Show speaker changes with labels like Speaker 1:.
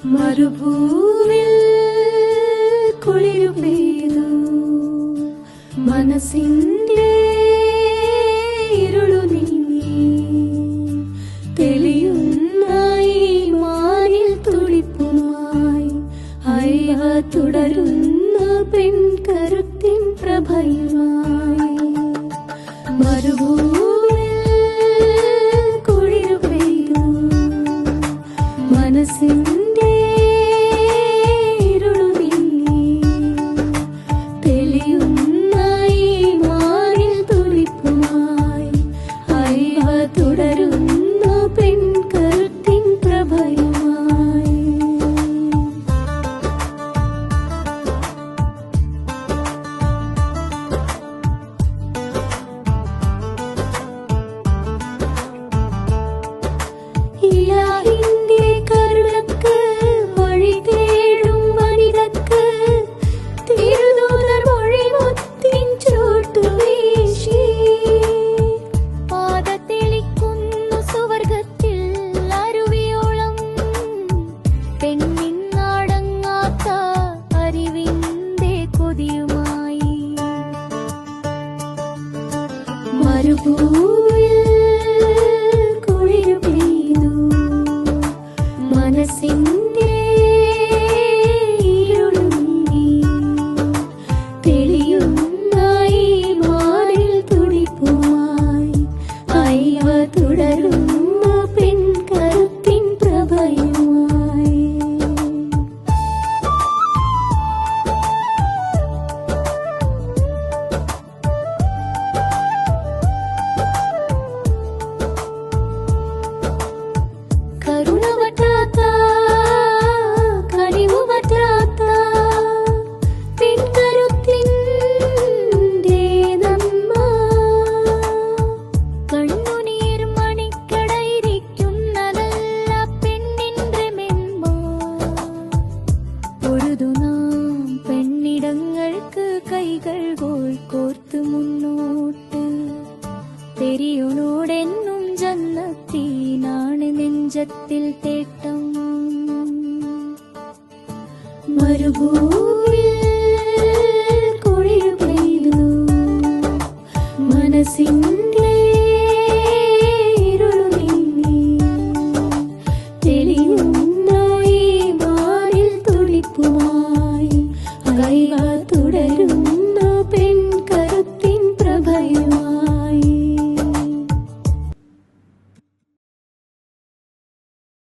Speaker 1: മരുഭൂവിൽ കുളിരു പെയ്തു മനസ്സിന്റെ ഇരുളു നീങ്ങി തെളിയുന്ന ഈ മാനിൽ തുടിപ്പുമായി അയവ തുടരുന്ന പെൺകരുത്തിൻ പ്രഭയുമായി മരുഭൂവിൽ കുളിരു പെയ്തു മനസ്സിന്റെ തുടരുന്നു പെൺകരുത്തിൻ പ്രഭയുമായി ഇലാഹിന്റെ കരുണക്ക് വഴി തേടും വനിതക്ക് തിരുദൂതർ മൊഴിമുത്തിൻ ചൂട്ടുവീശി മരുഭൂവിൽ കുളിരു പെയ്തു മനസ്സിന്റെ ഇരുളു നീങ്ങി തെളിയുന്ന ഈ മാനിൽ തുടിപ്പുമായി അയവ തുടരുന്ന പെൺകരുത്തിൻ പ്രഭയുമായി പെണ്ണിടങ്ങൾക്ക് കൈകൾ കോർത്ത് മുന്നോട്ട് പെരിയോനോടെന്നും ജന്നത്തിനാണ് നെഞ്ചത്തിൽ തേട്ടം മരുഭൂവിൽ കുളിരു പെയ്തു മനസ്സിന്റെ ഇരുളു നീങ്ങി തെളിയുന്ന ഈ മാനിൽ തുടിപ്പുമായി അയവ